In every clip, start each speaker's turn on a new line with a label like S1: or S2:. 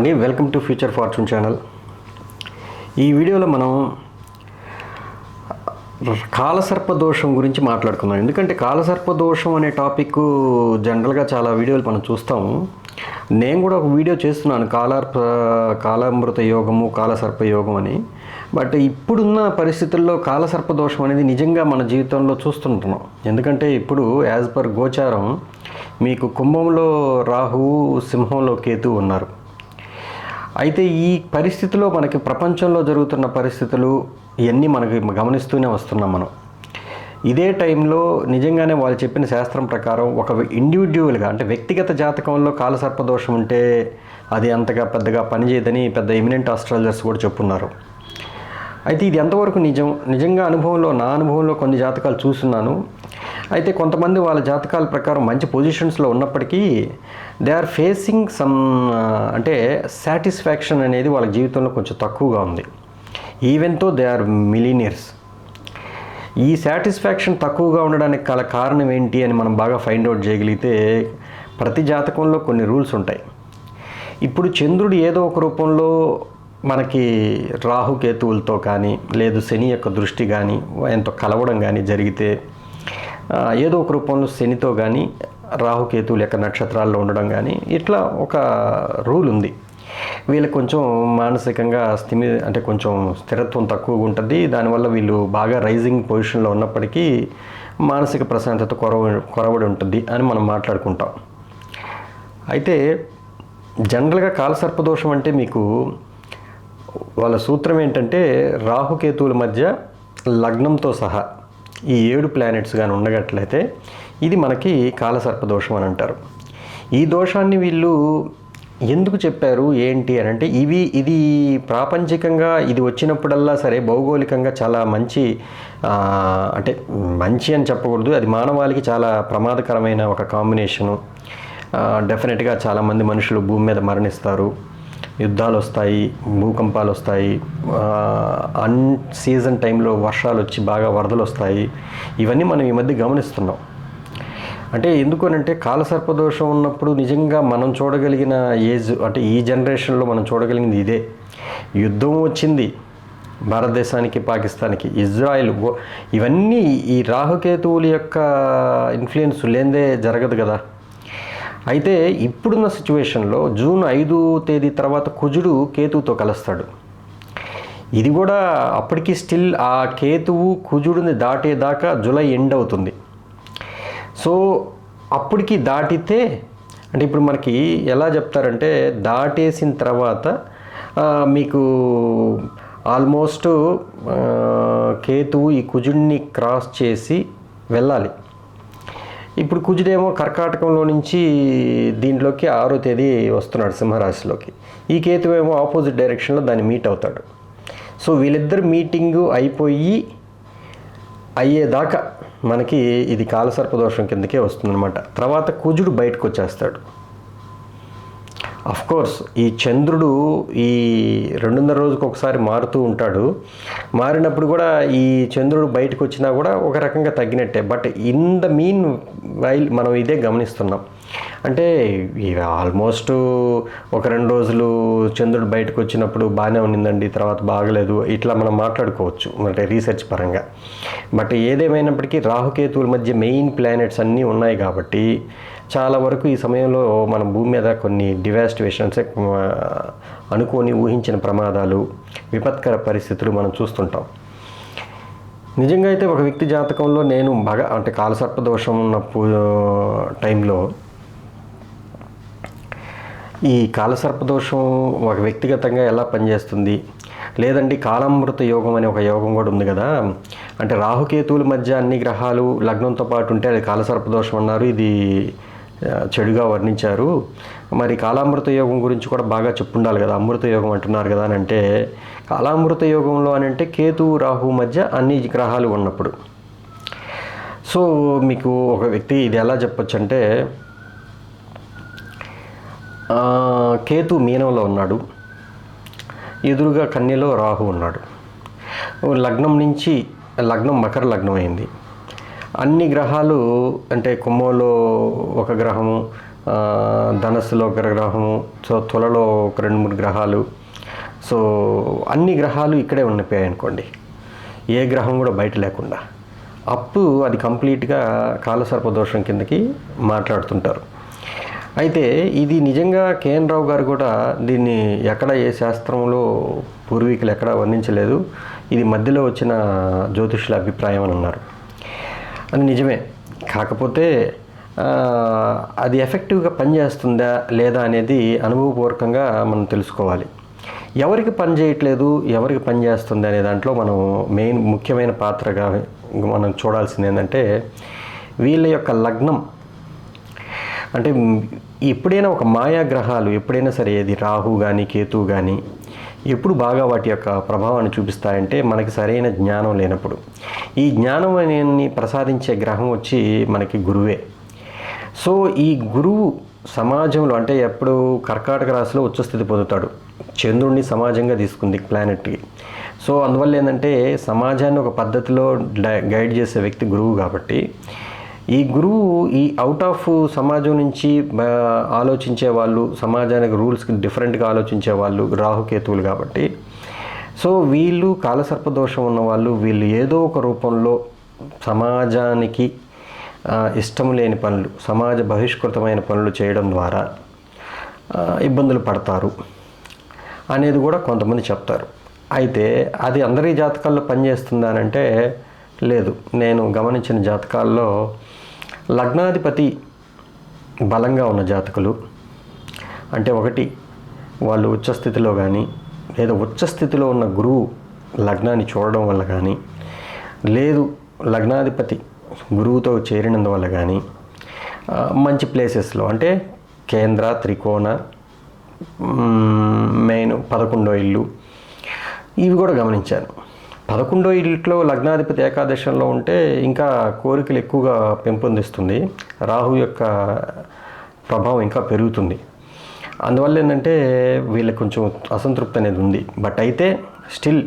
S1: అండి, welcome to future fortune channel. ఈ వీడియోలో మనం కాలసర్పదోషం గురించి మాట్లాడుకుందాం. ఎందుకంటే కాలసర్పదోషం అనే టాపిక్ జనరల్గా చాలా వీడియోలు మనం చూస్తాము. నేను కూడా ఒక వీడియో చేస్తున్నాను, కాలామృత యోగము, కాలసర్ప యోగం అని. బట్ ఇప్పుడున్న పరిస్థితుల్లో కాలసర్పదోషం అనేది నిజంగా మన జీవితంలో చూస్తుంటున్నాం. ఎందుకంటే ఇప్పుడు యాజ్ పర్ గోచారం మీకు కుంభంలో రాహువు, సింహంలో కేతువు ఉన్నారు. అయితే ఈ పరిస్థితిలో మనకి ప్రపంచంలో జరుగుతున్న పరిస్థితులు ఇవన్నీ మనకి గమనిస్తూనే వస్తున్నాం మనం. ఇదే టైంలో నిజంగానే వాళ్ళు చెప్పిన శాస్త్రం ప్రకారం ఒక ఇండివిజువల్గా అంటే వ్యక్తిగత జాతకంలో కాలసర్పదోషం ఉంటే అది అంతగా పెద్దగా పనిచేయదని పెద్ద ఎమినెంట్ ఆస్ట్రాలజర్స్ కూడా చెప్పున్నారు. అయితే ఇది ఎంతవరకు నిజంగా నా అనుభవంలో కొన్ని జాతకాలు చూస్తున్నాను. అయితే కొంతమంది వాళ్ళ జాతకాల ప్రకారం మంచి పొజిషన్స్లో ఉన్నప్పటికీ దే ఆర్ ఫేసింగ్ సమ్ అంటే సాటిస్ఫాక్షన్ అనేది వాళ్ళ జీవితంలో కొంచెం తక్కువగా ఉంది. ఈవెన్ తో దే ఆర్ మిలీనియర్స్. ఈ సాటిస్ఫాక్షన్ తక్కువగా ఉండడానికి గల కారణం ఏంటి అని మనం బాగా ఫైండ్ అవుట్ చేయగలిగితే ప్రతి జాతకంలో కొన్ని రూల్స్ ఉంటాయి. ఇప్పుడు చంద్రుడు ఏదో ఒక రూపంలో మనకి రాహుకేతువులతో కానీ లేదు శని యొక్క దృష్టి కానీ ఎంతో కలవడం కానీ జరిగితే, ఏదో ఒక రూపంలో శనితో కానీ రాహుకేతువుల యొక్క నక్షత్రాల్లో ఉండడం కానీ ఇట్లా ఒక రూల్ ఉంది. వీళ్ళకి కొంచెం మానసికంగా అంటే కొంచెం స్థిరత్వం తక్కువగా ఉంటుంది. దానివల్ల వీళ్ళు బాగా రైజింగ్ పొజిషన్లో ఉన్నప్పటికీ మానసిక ప్రశాంతత కొరవడి ఉంటుంది అని మనం మాట్లాడుకుంటాం. అయితే జనరల్గా కాలసర్పదోషం అంటే మీకు వాళ్ళ సూత్రం ఏంటంటే రాహుకేతువుల మధ్య లగ్నంతో సహా ఈ 7 ప్లానెట్స్ కానీ ఉండగట్లయితే ఇది మనకి కాలసర్పదోషం అని అంటారు. ఈ దోషాన్ని వీళ్ళు ఎందుకు చెప్పారు ఏంటి అని అంటే ఇది ప్రాపంచికంగా ఇది వచ్చినప్పుడల్లా సరే భౌగోళికంగా చాలా మంచి అంటే మంచి అని చెప్పకూడదు, అది మానవాళికి చాలా ప్రమాదకరమైన ఒక కాంబినేషను. డెఫినెట్గా చాలామంది మనుషులు భూమి మీద మరణిస్తారు, యుద్ధాలు వస్తాయి, భూకంపాలు వస్తాయి, అన్ సీజన్ టైంలో వర్షాలు వచ్చి బాగా వరదలు వస్తాయి. ఇవన్నీ మనం ఈ మధ్య గమనిస్తున్నాం. అంటే ఎందుకు అంటే కాలసర్పదోషం ఉన్నప్పుడు నిజంగా మనం చూడగలిగిన ఏజ్ అంటే ఈ జనరేషన్లో మనం చూడగలిగింది ఇదే. యుద్ధం వచ్చింది భారతదేశానికి, పాకిస్తాన్కి, ఇజ్రాయిల్, ఇవన్నీ ఈ రాహుకేతువుల యొక్క ఇన్ఫ్లుయెన్స్ లేనిదే జరగదు కదా. అయితే ఇప్పుడున్న సిచ్యువేషన్లో జూన్ 5వ తేదీ తర్వాత కుజుడు కేతువుతో కలుస్తాడు. ఇది కూడా అప్పటికి స్టిల్ ఆ కేతువు కుజుడిని దాటేదాకా జూలై ఎండ్ అవుతుంది. సో అప్పటికి దాటితే అంటే ఇప్పుడు మనకి ఎలా చెప్తారంటే దాటేసిన తర్వాత మీకు ఆల్మోస్ట్ కేతువు ఈ కుజుడిని క్రాస్ చేసి వెళ్ళాలి. ఇప్పుడు కుజుడేమో కర్కాటకంలో నుంచి దీంట్లోకి 6వ తేదీ వస్తున్నాడు సింహరాశిలోకి. ఈ కేతువేమో ఆపోజిట్ డైరెక్షన్లో దాన్ని మీట్ అవుతాడు. సో వీళ్ళిద్దరు మీటింగు అయ్యేదాకా మనకి ఇది కాలసర్పదోషం కిందకే వస్తుందన్నమాట. తర్వాత కుజుడు బయటకు వచ్చేస్తాడు. కోర్స్ ఈ చంద్రుడు ఈ 2.5 రోజులకు ఒకసారి మారుతూ ఉంటాడు. మారినప్పుడు కూడా ఈ చంద్రుడు బయటకు వచ్చినా కూడా ఒక రకంగా తగ్గినట్టే. But in the mean while మనం ఇదే గమనిస్తున్నాం. అంటే ఆల్మోస్ట్ ఒక 2 రోజులు చంద్రుడు బయటకు వచ్చినప్పుడు బాగానే ఉన్నిందండి, తర్వాత బాగలేదు, ఇట్లా మనం మాట్లాడుకోవచ్చు అంటే రీసెర్చ్ పరంగా. బట్ ఏదేమైనప్పటికీ రాహుకేతువుల మధ్య మెయిన్ ప్లానెట్స్ అన్నీ ఉన్నాయి కాబట్టి చాలా వరకు ఈ సమయంలో మన భూమి మీద కొన్ని డివాస్టివేషన్స్, అనుకోని ఊహించిన ప్రమాదాలు, విపత్కర పరిస్థితులు మనం చూస్తుంటాం. నిజంగా అయితే ఒక వ్యక్తి జాతకంలో నేను బాగా అంటే కాలసర్పదోషం ఉన్న టైంలో ఈ కాలసర్పదోషం ఒక వ్యక్తిగతంగా ఎలా పనిచేస్తుంది, లేదండి కాలామృత యోగం అనే ఒక యోగం కూడా ఉంది కదా. అంటే రాహుకేతువుల మధ్య అన్ని గ్రహాలు లగ్నంతో పాటు ఉంటే అది కాలసర్పదోషం అన్నారు, ఇది చెడుగా వర్ణించారు. మరి కాలామృత యోగం గురించి కూడా బాగా చెప్పుండాలి కదా, అమృత యోగం అంటున్నారు కదా అని అంటే కాలామృత యోగంలో అని అంటే కేతువు రాహు మధ్య అన్ని గ్రహాలు ఉన్నప్పుడు. సో మీకు ఒక వ్యక్తి ఇది ఎలా చెప్పొచ్చు అంటే కేతు మీనంలో ఉన్నాడు, ఎదురుగా కన్యలో రాహు ఉన్నాడు. లగ్నం మకర లగ్నం అయింది. అన్ని గ్రహాలు అంటే కుంభంలో ఒక గ్రహము, ధనస్సులో ఒక గ్రహము, సో తులలో ఒక 2-3 గ్రహాలు, సో అన్ని గ్రహాలు ఇక్కడే ఉండిపోయాయి అనుకోండి, ఏ గ్రహం కూడా బయట లేకుండా, అప్పుడు అది కంప్లీట్గా కాలసర్పదోషం కిందకి మాట్లాడుతుంటారు. అయితే ఇది నిజంగా కేఎన్ రావు గారు కూడా దీన్ని ఎక్కడ ఏ శాస్త్రంలో పూర్వీకులు ఎక్కడా వర్ణించలేదు, ఇది మధ్యలో వచ్చిన జ్యోతిష్యుల అభిప్రాయం అని అన్నారు. అది నిజమే. కాకపోతే అది ఎఫెక్టివ్గా పనిచేస్తుందా లేదా అనేది అనుభవపూర్వకంగా మనం తెలుసుకోవాలి. ఎవరికి పని చేయట్లేదు, ఎవరికి పని చేస్తుంది అనే దాంట్లో మనం ముఖ్యమైన పాత్రగా మనం చూడాల్సింది ఏంటంటే వీళ్ళ యొక్క లగ్నం. అంటే ఎప్పుడైనా ఒక మాయాగ్రహాలు ఎప్పుడైనా సరే, ఏది రాహు కానీ కేతు కానీ ఎప్పుడు బాగా వాటి యొక్క ప్రభావాన్ని చూపిస్తాయంటే మనకి సరైన జ్ఞానం లేనప్పుడు. ఈ జ్ఞానం అనేది ప్రసాదించే గ్రహం వచ్చి మనకి గురువే. సో ఈ గురువు సమాజంలో అంటే ఎప్పుడు కర్కాటక రాశిలో ఉచ్చస్థితి పొందుతాడు. చంద్రుడిని సమాజంగా తీసుకుంది ప్లానెట్కి. సో అందువల్ల ఏంటంటే సమాజాన్ని ఒక పద్ధతిలో గైడ్ చేసే వ్యక్తి గురువు. కాబట్టి ఈ గురువు ఈ అవుట్ ఆఫ్ సమాజం నుంచి ఆలోచించే వాళ్ళు, సమాజానికి రూల్స్కి డిఫరెంట్గా ఆలోచించే వాళ్ళు రాహుకేతువులు. కాబట్టి సో వీళ్ళు కాలసర్పదోషం ఉన్న వాళ్ళు, వీళ్ళు ఏదో ఒక రూపంలో సమాజానికి ఇష్టం లేని పనులు, సమాజ బహిష్కృతమైన పనులు చేయడం ద్వారా ఇబ్బందులు పడతారు అనేది కూడా కొంతమంది చెప్తారు. అయితే అది అందరి జాతకాల్లో పనిచేస్తుందా అని అంటే లేదు. నేను గమనించిన జాతకాల్లో లగ్నాధిపతి బలంగా ఉన్న జాతకులు, అంటే ఒకటి వాళ్ళు ఉచ్చస్థితిలో కానీ, లేదా ఉచ్చస్థితిలో ఉన్న గురువు లగ్నాన్ని చూడడం వల్ల కానీ, లేదు లగ్నాధిపతి గురువుతో చేరినందువల్ల కానీ, మంచి ప్లేసెస్లో అంటే కేంద్ర, త్రికోణ, మెయిన్ 11వ ఇల్లు, ఇవి కూడా గమనించాను. 11వ ఇంట్లో లగ్నాధిపతి ఏకాదశంలో ఉంటే ఇంకా కోరికలు ఎక్కువగా పెంపొందిస్తుంది. రాహు యొక్క ప్రభావం ఇంకా పెరుగుతుంది. అందువల్ల ఏంటంటే వీళ్ళకి కొంచెం అసంతృప్తి అనేది ఉంది. బట్ అయితే స్టిల్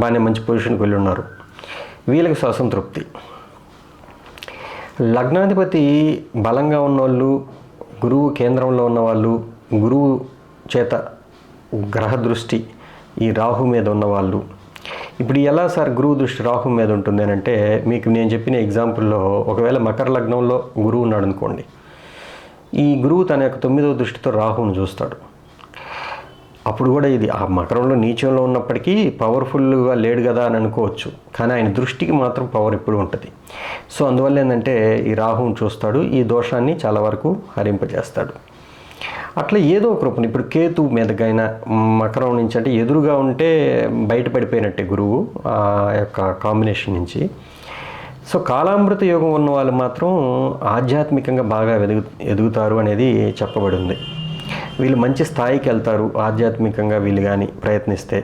S1: బాగానే మంచి పొజిషన్కి వెళ్ళి ఉన్నారు. వీళ్ళకి అసంతృప్తి. లగ్నాధిపతి బలంగా ఉన్నవాళ్ళు, గురువు కేంద్రంలో ఉన్నవాళ్ళు, గురువు చేత గ్రహ దృష్టి ఈ రాహు మీద ఉన్నవాళ్ళు. ఇప్పుడు ఎలా సార్ గురువు దృష్టి రాహు మీద ఉంటుంది అని అంటే, మీకు నేను చెప్పిన ఎగ్జాంపుల్లో ఒకవేళ మకర లగ్నంలో గురువు ఉన్నాడు అనుకోండి, ఈ గురువు తన యొక్క 9వ దృష్టితో రాహువును చూస్తాడు. అప్పుడు కూడా ఇది ఆ మకరంలో నీచంలో ఉన్నప్పటికీ పవర్ఫుల్గా లేడు కదా అని అనుకోవచ్చు, కానీ ఆయన దృష్టికి మాత్రం పవర్ ఎప్పుడు ఉంటుంది. సో అందువల్ల ఏంటంటే ఈ రాహువును చూస్తాడు, ఈ దోషాన్ని చాలా వరకు హరింపజేస్తాడు. అట్లా ఏదో ఒక రూపం. ఇప్పుడు కేతు మీదకైనా మకరం నుంచి అంటే ఎదురుగా ఉంటే బయటపడిపోయినట్టే గురువు ఆ యొక్క కాంబినేషన్ నుంచి. సో కాలామృత యోగం ఉన్న వాళ్ళు మాత్రం ఆధ్యాత్మికంగా బాగా ఎదుగుతారు అనేది చెప్పబడి ఉంది. వీళ్ళు మంచి స్థాయికి వెళ్తారు ఆధ్యాత్మికంగా. వీళ్ళు కానీ ప్రయత్నిస్తే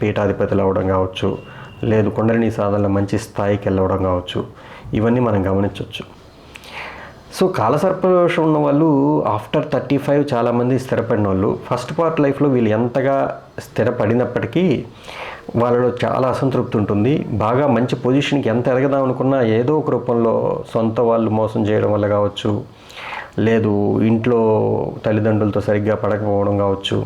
S1: పీఠాధిపతులు అవ్వడం కావచ్చు, లేదు కుండలిని సాధనలో మంచి స్థాయికి వెళ్ళవడం కావచ్చు, ఇవన్నీ మనం గమనించవచ్చు. సో కాలసర్పదోషం ఉన్న వాళ్ళు ఆఫ్టర్ 35 చాలామంది స్థిరపడిన వాళ్ళు. ఫస్ట్ పార్ట్ లైఫ్లో వీళ్ళు ఎంతగా స్థిరపడినప్పటికీ వాళ్ళలో చాలా అసంతృప్తి ఉంటుంది. బాగా మంచి పొజిషన్కి ఎంత ఎదగదాం అనుకున్నా ఏదో ఒక రూపంలో సొంత వాళ్ళు మోసం చేయడం వల్ల కావచ్చు, లేదు ఇంట్లో తల్లిదండ్రులతో సరిగ్గా పడకపోవడం కావచ్చు,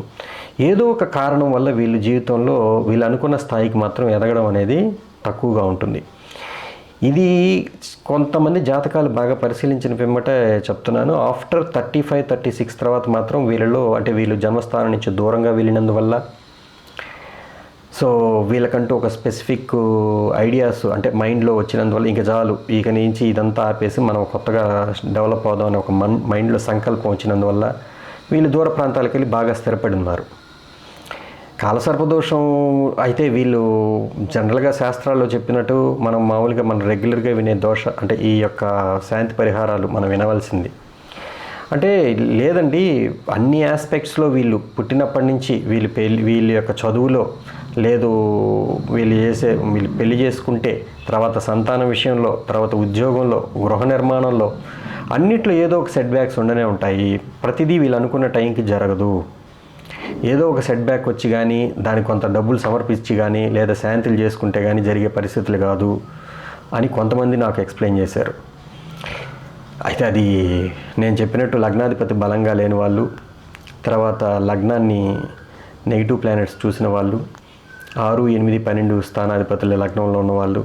S1: ఏదో ఒక కారణం వల్ల వీళ్ళు జీవితంలో వీళ్ళు అనుకున్న స్థాయికి మాత్రం ఎదగడం అనేది తక్కువగా ఉంటుంది. ఇది కొంతమంది జాతకాలు బాగా పరిశీలించిన పిమ్మట చెప్తున్నాను. ఆఫ్టర్ 35, 36 తర్వాత మాత్రం వీళ్ళలో అంటే వీళ్ళు జన్మస్థానం నుంచి దూరంగా వెళ్ళినందువల్ల, సో వీళ్ళకంటూ ఒక స్పెసిఫిక్ ఐడియాస్ అంటే మైండ్లో వచ్చినందువల్ల ఇంకా చాలు, ఇక నుంచి ఇదంతా ఆపేసి మనం కొత్తగా డెవలప్ అవుదాం అని ఒక మైండ్లో సంకల్పం వచ్చినందువల్ల వీళ్ళు దూర ప్రాంతాలకు వెళ్ళి బాగా స్థిరపడి ఉన్నారు. కాలసర్పదోషం అయితే వీళ్ళు జనరల్గా శాస్త్రాల్లో చెప్పినట్టు మనం మామూలుగా మనం రెగ్యులర్గా వినే దోష అంటే ఈ యొక్క శాంతి పరిహారాలు మనం వినవలసింది. అంటే లేదండి, అన్ని ఆస్పెక్ట్స్లో వీళ్ళు పుట్టినప్పటి నుంచి వీళ్ళ యొక్క చదువులో, లేదు వీళ్ళు పెళ్లి చేసుకుంటే, తర్వాత సంతాన విషయంలో, తర్వాత ఉద్యోగంలో, గృహ నిర్మాణంలో, అన్నిట్లో ఏదో ఒక సెట్ బ్యాక్స్ ఉండనే ఉంటాయి. ప్రతిదీ వీళ్ళు అనుకున్న టైంకి జరగదు. ఏదో ఒక సెట్ బ్యాక్ వచ్చి కానీ, దానికి కొంత డబ్బులు సమర్పించి కానీ, లేదా శాంతులు చేసుకుంటే కానీ జరిగే పరిస్థితులు కాదు అని కొంతమంది నాకు ఎక్స్ప్లెయిన్ చేశారు. అయితే అది నేను చెప్పినట్టు లగ్నాధిపతి బలంగా లేని వాళ్ళు, తర్వాత లగ్నాన్ని నెగిటివ్ ప్లానెట్స్ చూసిన వాళ్ళు, 6, 8, 12 స్థానాధిపతుల లగ్నంలో ఉన్నవాళ్ళు,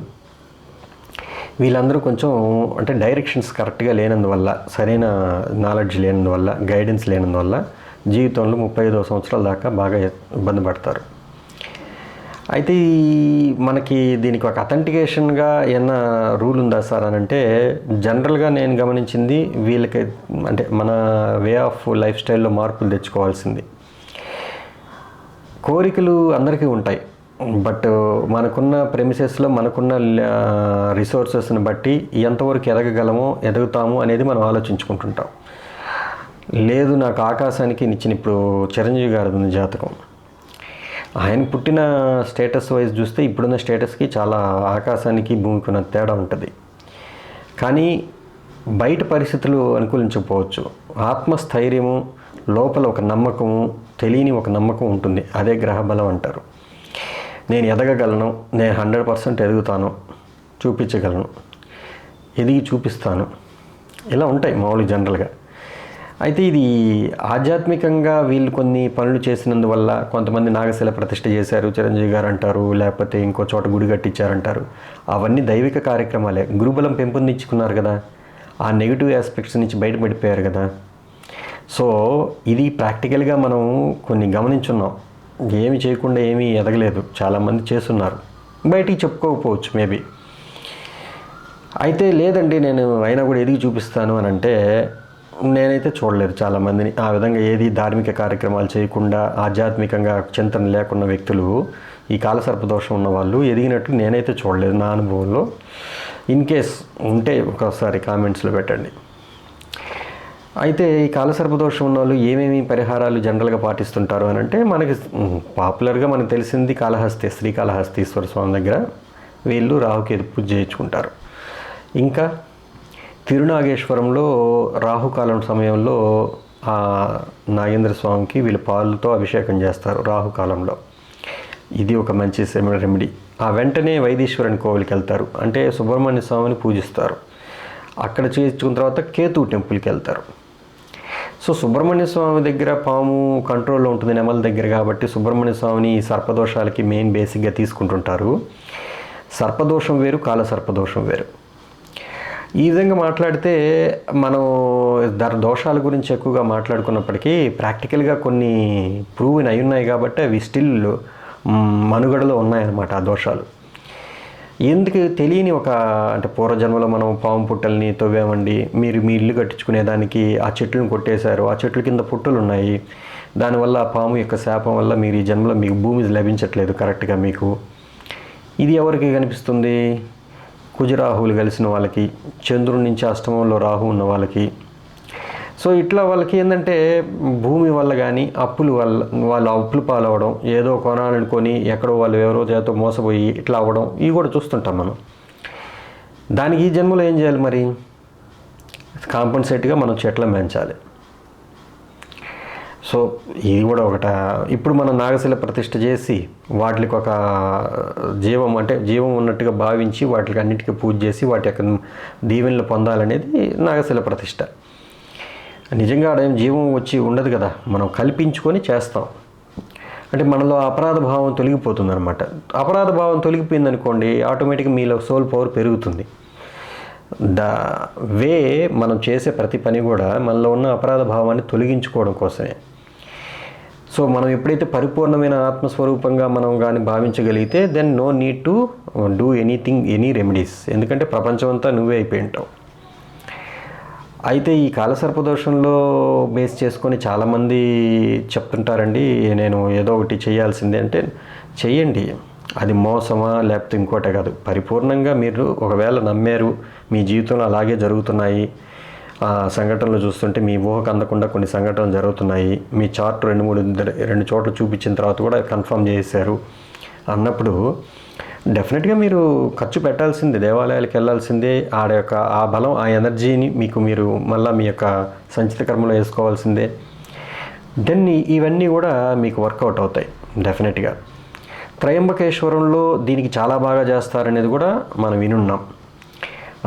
S1: వీళ్ళందరూ కొంచెం అంటే డైరెక్షన్స్ కరెక్ట్గా లేనందువల్ల, సరైన నాలెడ్జ్ లేనందువల్ల, గైడెన్స్ లేనందువల్ల జీవితంలో 35వ సంవత్సరాల దాకా బాగా ఇబ్బంది పడతారు. అయితే మనకి దీనికి ఒక అథెంటికేషన్గా ఏమన్నా రూల్ ఉందా సార్ అని అంటే, జనరల్గా నేను గమనించింది వీళ్ళకి అంటే మన వే ఆఫ్ లైఫ్ స్టైల్లో మార్పులు తెచ్చుకోవాల్సింది. కోరికలు అందరికీ ఉంటాయి, బట్ మనకున్న ప్రెమిసెస్లో మనకున్న రిసోర్సెస్ని బట్టి ఎంతవరకు ఎదుగుతాము అనేది మనం ఆలోచించుకుంటుంటాం. లేదు నాకు ఆకాశానికి నిచ్చిన, ఇప్పుడు చిరంజీవి గారి జాతకం, ఆయన పుట్టిన స్టేటస్ వైజ్ చూస్తే ఇప్పుడున్న స్టేటస్కి చాలా ఆకాశానికి భూమికి ఉన్న తేడా ఉంటుంది. కానీ బయట పరిస్థితులు అనుకూలించకపోవచ్చు, ఆత్మస్థైర్యము, లోపల ఒక నమ్మకము, తెలియని ఒక నమ్మకం ఉంటుంది. అదే గ్రహబలం అంటారు. నేను ఎదగగలను, నేను 100% ఎదుగుతాను, చూపించగలను, ఎదిగి చూపిస్తాను, ఇలా ఉంటాయి మామూలు జనరల్గా. అయితే ఇది ఆధ్యాత్మికంగా వీళ్ళు కొన్ని పనులు చేసినందువల్ల, కొంతమంది నాగశిల ప్రతిష్ఠ చేశారు చిరంజీవి గారు అంటారు, లేకపోతే ఇంకో చోట గుడి కట్టించారంటారు. అవన్నీ దైవిక కార్యక్రమాలే. గురుబలం పెంపొందించుకున్నారు కదా, ఆ నెగిటివ్ ఆస్పెక్ట్స్ నుంచి బయటపడిపోయారు కదా. సో ఇది ప్రాక్టికల్గా మనం కొన్ని గమనించున్నాం. ఏమి చేయకుండా ఏమీ ఎదగలేదు, చాలామంది చేస్తున్నారు, బయటికి చెప్పుకోకపోవచ్చు మేబీ. అయితే లేదండి నేను అయినా కూడా ఎదిగి చూపిస్తాను అని అంటే, నేనైతే చూడలేదు చాలామందిని ఆ విధంగా ఏది ధార్మిక కార్యక్రమాలు చేయకుండా, ఆధ్యాత్మికంగా చింతన లేకున్న వ్యక్తులు, ఈ కాలసర్పదోషం ఉన్న వాళ్ళు ఎదిగినట్టు నేనైతే చూడలేదు నా అనుభవంలో. ఇన్ కేస్ ఉంటే ఒకసారి కామెంట్స్లో పెట్టండి. అయితే ఈ కాలసర్పదోషం ఉన్న వాళ్ళు ఏమేమి పరిహారాలు జనరల్గా పాటిస్తుంటారు అని అంటే, మనకి పాపులర్గా మనకు తెలిసింది కాళహస్తి, శ్రీకాళహస్తీశ్వర స్వామి దగ్గర వీళ్ళు రాహుకేతు పూజ చేయించుకుంటారు. ఇంకా తిరునాగేశ్వరంలో రాహుకాలం సమయంలో ఆ నాగేంద్ర స్వామికి వీళ్ళు పాలతో అభిషేకం చేస్తారు రాహుకాలంలో. ఇది ఒక మంచి రెమెడీ. ఆ వెంటనే వైదీశ్వరుని కోవిలికి వెళ్తారు, అంటే సుబ్రహ్మణ్య స్వామిని పూజిస్తారు. అక్కడ చేయించుకున్న తర్వాత కేతు టెంపుల్కి వెళ్తారు. సో సుబ్రహ్మణ్య స్వామి దగ్గర పాము కంట్రోల్లో ఉంటుంది నెమల దగ్గర, కాబట్టి సుబ్రహ్మణ్య స్వామిని సర్పదోషాలకి మెయిన్ బేసిక్గా తీసుకుంటుంటారు. సర్పదోషం వేరు, కాల సర్పదోషం వేరు. ఈ విధంగా మాట్లాడితే మనం దోషాల గురించి ఎక్కువగా మాట్లాడుకున్నప్పటికీ ప్రాక్టికల్గా కొన్ని ప్రూవ్ అయి ఉన్నాయి కాబట్టి అవి స్టిల్ మనుగడలో ఉన్నాయన్నమాట ఆ దోషాలు. ఎందుకు తెలియని ఒక అంటే పూర్వజన్మలో మనం పాము పుట్టల్ని తవ్వామండి, మీరు మీ ఇల్లు కట్టించుకునేదానికి ఆ చెట్లను కొట్టేశారు, ఆ చెట్ల కింద పుట్టలు ఉన్నాయి, దానివల్ల ఆ పాము యొక్క శాపం వల్ల మీరు ఈ జన్మలో మీకు భూమి లభించట్లేదు కరెక్ట్గా మీకు. ఇది ఎవరికి కనిపిస్తుంది? కుజరాహువులు కలిసిన వాళ్ళకి, చంద్రుడి నుంచి అష్టమంలో రాహు ఉన్న వాళ్ళకి. సో ఇట్లా వాళ్ళకి ఏంటంటే భూమి వల్ల కానీ అప్పుల వల్ల వాళ్ళు అప్పులు పాలవడం, ఏదో కొనాలనుకొని ఎక్కడో వాళ్ళు ఎవరో చేతో మోసపోయి ఇట్లా అవ్వడం, ఇవి కూడా చూస్తుంటాం మనం. దానికి ఈ జన్మలో ఏం చేయాలి మరి? కాంపన్సేట్గా మనం చెట్లను పెంచాలి. సో ఇది కూడా ఒకట. ఇప్పుడు మనం నాగశిల ప్రతిష్ఠ చేసి వాటికి ఒక జీవం అంటే జీవం ఉన్నట్టుగా భావించి వాటికి అన్నిటికీ పూజ చేసి వాటి యొక్క దీవెనలు పొందాలనేది నాగశిల ప్రతిష్ఠ. నిజంగా ఆడేం జీవం వచ్చి ఉండదు కదా, మనం కల్పించుకొని చేస్తాం. అంటే మనలో అపరాధ భావం తొలగిపోతుంది అనమాట. అపరాధ భావం తొలగిపోయిందనుకోండి, ఆటోమేటిక్గా మీలో సోల్ పవర్ పెరుగుతుంది. వే మనం చేసే ప్రతి పని కూడా మనలో ఉన్న అపరాధ భావాన్ని తొలగించుకోవడం కోసమే. సో మనం ఎప్పుడైతే పరిపూర్ణమైన ఆత్మస్వరూపంగా మనం కానీ భావించగలిగితే then no need to do anything, any remedies. ఎందుకంటే ప్రపంచం అంతా నువ్వే అయిపోయి ఉంటావు. అయితే ఈ కాలసర్పదోషంలో బేస్ చేసుకొని చాలామంది చెప్తుంటారండి, నేను ఏదో ఒకటి చేయాల్సిందే అంటే చెయ్యండి. అది మోసమా లేకపోతే ఇంకోటే కాదు. పరిపూర్ణంగా మీరు ఒకవేళ నమ్మారు, మీ జీవితంలో అలాగే జరుగుతున్నాయి, సంఘటనలు చూస్తుంటే మీ ఊహకు అందకుండా కొన్ని సంఘటనలు జరుగుతున్నాయి, మీ చార్ట్ 2 చోట్ల చూపించిన తర్వాత కూడా కన్ఫర్మ్ చేశారు అన్నప్పుడు డెఫినెట్గా మీరు ఖర్చు పెట్టాల్సిందే, దేవాలయాలకు వెళ్ళాల్సిందే. ఆ బలం, ఆ ఎనర్జీని మీరు మళ్ళీ మీ యొక్క సంచిత కర్మలో వేసుకోవాల్సిందే. దెన్ ఇవన్నీ కూడా మీకు వర్కౌట్ అవుతాయి డెఫినెట్గా. త్రయంబకేశ్వరంలో దీనికి చాలా బాగా చేస్తారనేది కూడా మనం వినున్నాం.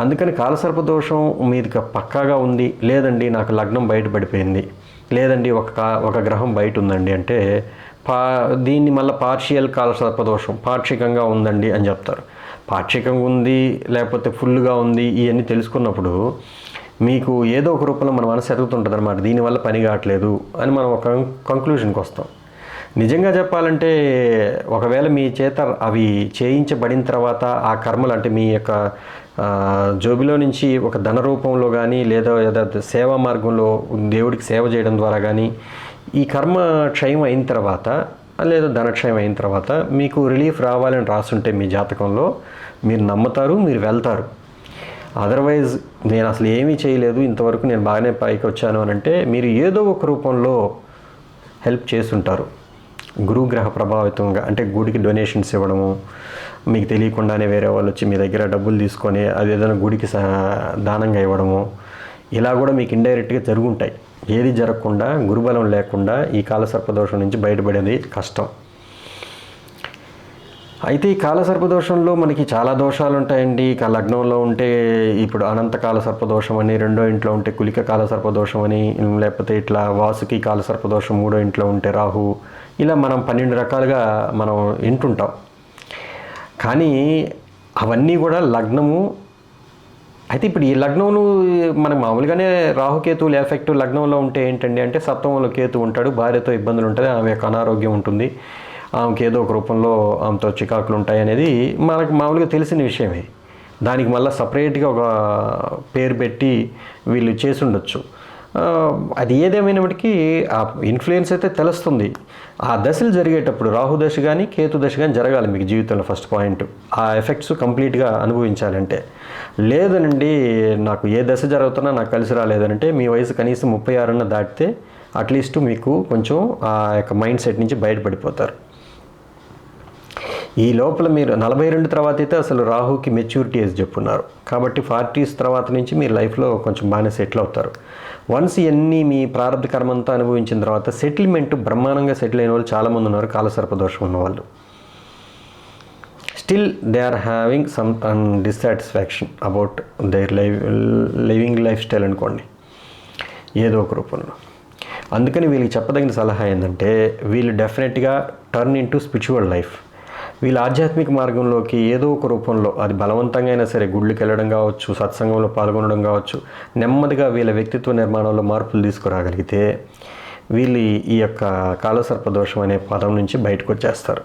S1: అందుకని కాలసర్పదోషం మీది పక్కాగా ఉంది, లేదండి నాకు లగ్నం బయటపడిపోయింది, లేదండి ఒక గ్రహం బయట ఉందండి అంటే దీన్ని మళ్ళీ పార్షియల్ కాలసర్పదోషం, పాక్షికంగా ఉందండి అని చెప్తారు. పాక్షికంగా ఉంది లేకపోతే ఫుల్గా ఉంది ఇవన్నీ తెలుసుకున్నప్పుడు మీకు ఏదో ఒక రూపంలో మన మనసు ఎదుగుతుంటుంది అనమాట, దీనివల్ల పని కావట్లేదు అని మనం ఒక కంక్లూషన్కి వస్తాం. నిజంగా చెప్పాలంటే ఒకవేళ మీ చేత అవి చేయించబడిన తర్వాత ఆ కర్మలు అంటే మీ యొక్క జోబిలో నుంచి ఒక ధన రూపంలో కానీ లేదా సేవా మార్గంలో దేవుడికి సేవ చేయడం ద్వారా కానీ ఈ కర్మ క్షయం అయిన తర్వాత లేదా ధనక్షయం అయిన తర్వాత మీకు రిలీఫ్ రావాలని రాసుంటే మీ జాతకంలో మీరు నమ్ముతారు, మీరు వెళ్తారు. అదర్వైజ్ నేను అసలు ఏమీ చేయలేదు, ఇంతవరకు నేను బాగానే పైకి వచ్చాను అని అంటే మీరు ఏదో ఒక రూపంలో హెల్ప్ చేస్తుంటారు. గురుగ్రహ ప్రభావితంగా అంటే గుడికి డొనేషన్స్ ఇవ్వడము, మీకు తెలియకుండానే వేరే వాళ్ళు వచ్చి మీ దగ్గర డబ్బులు తీసుకొని అది ఏదైనా గుడికి దానంగా ఇవ్వడము, ఇలా కూడా మీకు ఇండైరెక్ట్గా జరుగుంటాయి. ఏది జరగకుండా గురుబలం లేకుండా ఈ కాలసర్పదోషం నుంచి బయటపడేది కష్టం. అయితే ఈ కాలసర్పదోషంలో మనకి చాలా దోషాలు ఉంటాయండి. లగ్నంలో ఉంటే ఇప్పుడు అనంత కాలసర్పదోషం అని, రెండో ఇంట్లో ఉంటే కులిక కాలసర్పదోషం అని, లేకపోతే ఇట్లా వాసుకి కాలసర్పదోషం మూడో ఇంట్లో ఉంటే రాహు, ఇలా మనం 12 రకాలుగా మనం వింటుంటాం. కానీ అవన్నీ కూడా లగ్నము. అయితే ఇప్పుడు ఈ లగ్నంలో మనం మామూలుగానే రాహుకేతువులు ఎఫెక్ట్ లగ్నంలో ఉంటే ఏంటండి అంటే సప్తమంలో కేతు ఉంటాడు, భార్యతో ఇబ్బందులు ఉంటుంది, ఆమె యొక్క అనారోగ్యం ఉంటుంది, ఆమెకి ఏదో ఒక రూపంలో ఆమెతో చికాకులు ఉంటాయి అనేది మనకు మామూలుగా తెలిసిన విషయమే. దానికి మళ్ళీ సపరేట్గా ఒక పేరు పెట్టి వీళ్ళు చేసి ఉండొచ్చు. అది ఏదేమైనప్పటికీ ఆ ఇన్ఫ్లుయెన్స్ అయితే తెలుస్తుంది. ఆ దశలు జరిగేటప్పుడు రాహు దశ కానీ కేతు దశ కానీ జరగాలి మీకు జీవితంలో. ఫస్ట్ పాయింట్ ఆ ఎఫెక్ట్స్ కంప్లీట్గా అనుభవించాలంటే. లేదనండి నాకు ఏ దశ జరుగుతున్నా నాకు కలిసి రాలేదనంటే మీ వయసు కనీసం 36 దాటితే అట్లీస్ట్ మీకు కొంచెం ఆ యొక్క మైండ్ సెట్ నుంచి బయటపడిపోతారు. ఈ లోపల మీరు 42 తర్వాత అయితే అసలు రాహుకి మెచ్యూరిటీ ఏజ్ చెప్పున్నారు కాబట్టి 40s తర్వాత నుంచి మీరు లైఫ్లో కొంచెం బాగానే సెటిల్ అవుతారు. వన్స్ ఇవన్నీ మీ ప్రారంభ కర్మంతా అనుభవించిన తర్వాత సెటిల్మెంట్ బ్రహ్మాండంగా సెటిల్ అయిన వాళ్ళు చాలామంది ఉన్నారు కాలసర్పదోషం ఉన్నవాళ్ళు. Still they are having some dissatisfaction about their living life style అనుకోండి ఏదో ఒక రూపంలో. అందుకని వీళ్ళకి చెప్పదగిన సలహా ఏంటంటే వీళ్ళు డెఫినెట్గా turn in to spiritual life. వీళ్ళ ఆధ్యాత్మిక మార్గంలోకి ఏదో ఒక రూపంలో అది బలవంతంగా అయినా సరే గుళ్ళకి వెళ్ళడం కావచ్చు, సత్సంగంలో పాల్గొనడం కావచ్చు, నెమ్మదిగా వీళ్ళ వ్యక్తిత్వ నిర్మాణంలో మార్పులు తీసుకురాగలిగితే వీళ్ళు ఈ యొక్క కాలసర్పదోషం అనే పదం నుంచి బయటకు వచ్చేస్తారు.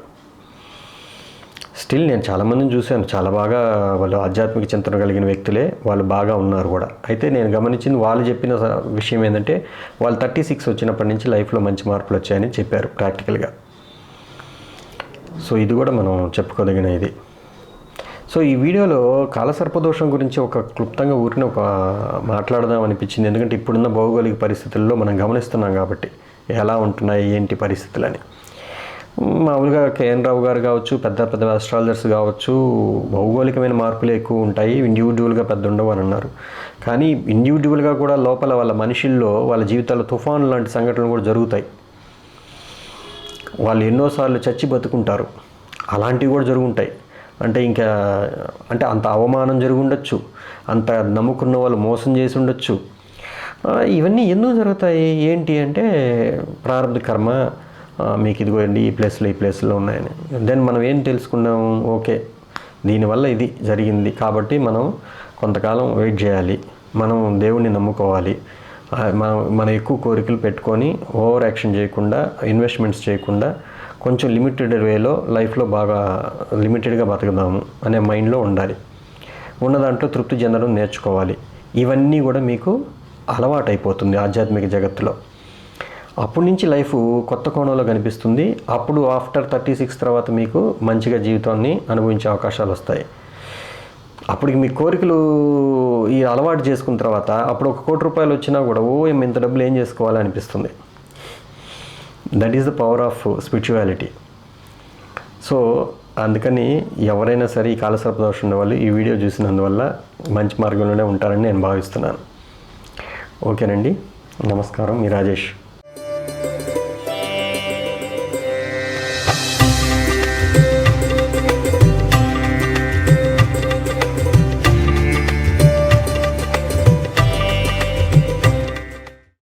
S1: స్టిల్ నేను చాలామందిని చూశాను, చాలా బాగా వాళ్ళు ఆధ్యాత్మిక చింతన కలిగిన వ్యక్తులే, వాళ్ళు బాగా ఉన్నారు కూడా. అయితే నేను గమనించింది వాళ్ళు చెప్పిన విషయం ఏంటంటే వాళ్ళు 36 వచ్చినప్పటి నుంచి లైఫ్లో మంచి మార్పులు వచ్చాయని చెప్పారు ప్రాక్టికల్గా. సో ఇది కూడా మనం చెప్పుకోదగిన ఇది. సో ఈ వీడియోలో కాలసర్పదోషం గురించి ఒక క్లుప్తంగా ఒక మాట్లాడదాం అనిపించింది. ఎందుకంటే ఇప్పుడున్న భౌగోళిక పరిస్థితుల్లో మనం గమనిస్తున్నాం కాబట్టి ఎలా ఉంటున్నాయి ఏంటి పరిస్థితులని. మామూలుగా కేఎన్ రావు గారు కావచ్చు, పెద్ద పెద్ద ఆస్ట్రాలజర్స్ కావచ్చు, భౌగోళికమైన మార్పులు ఎక్కువ ఉంటాయి, ఇండివిజువల్గా పెద్ద ఉండవు అని అన్నారు. కానీ ఇండివిజువల్గా కూడా లోపల వాళ్ళ మనుషుల్లో వాళ్ళ జీవితాల్లో తుఫాను లాంటి సంఘటనలు కూడా జరుగుతాయి. వాళ్ళు ఎన్నోసార్లు చచ్చి బతుకుంటారు, అలాంటివి కూడా జరుగుంటాయి. అంటే అంత అవమానం జరిగి ఉండొచ్చు, అంత నమ్ముకున్న వాళ్ళు మోసం చేసి ఉండొచ్చు. ఇవన్నీ ఎందుకు జరుగుతాయి ఏంటి అంటే ప్రారంభ కర్మ మీకు ఇదిగోండి ఈ ప్లేస్లో ఉన్నాయని. దెన్ మనం ఏం తెలుసుకున్నాం, ఓకే దీనివల్ల ఇది జరిగింది కాబట్టి మనం కొంతకాలం వెయిట్ చేయాలి, మనం దేవుణ్ణి నమ్ముకోవాలి, మనం ఎక్కువ కోరికలు పెట్టుకొని ఓవర్ యాక్షన్ చేయకుండా, ఇన్వెస్ట్మెంట్స్ చేయకుండా కొంచెం లిమిటెడ్ వేలో లైఫ్లో బాగా లిమిటెడ్గా బతుకుదాము అనే మైండ్లో ఉండాలి. ఉన్న దాంట్లో తృప్తి చెందడం నేర్చుకోవాలి. ఇవన్నీ కూడా మీకు అలవాటు అయిపోతుంది ఆధ్యాత్మిక జగత్తులో. అప్పటి నుంచి లైఫ్ కొత్త కోణంలో కనిపిస్తుంది. అప్పుడు ఆఫ్టర్ 36 తర్వాత మీకు మంచిగా జీవితాన్ని అనుభవించే అవకాశాలు వస్తాయి. అప్పటికి మీ కోరికలు ఈ అలవాటు చేసుకున్న తర్వాత అప్పుడు 1 కోటి రూపాయలు వచ్చినా కూడా ఇంత డబ్బులు ఏం చేసుకోవాలి అనిపిస్తుంది. That is the power of spirituality. So అందుకని ఎవరైనా సరే ఈ కాలసర్పదోషం ఉన్న వాళ్ళు ఈ వీడియో చూసినందువల్ల మంచి మార్గంలోనే ఉంటారని నేను భావిస్తున్నాను. ఓకేనండి, నమస్కారం, మీ రాజేష్.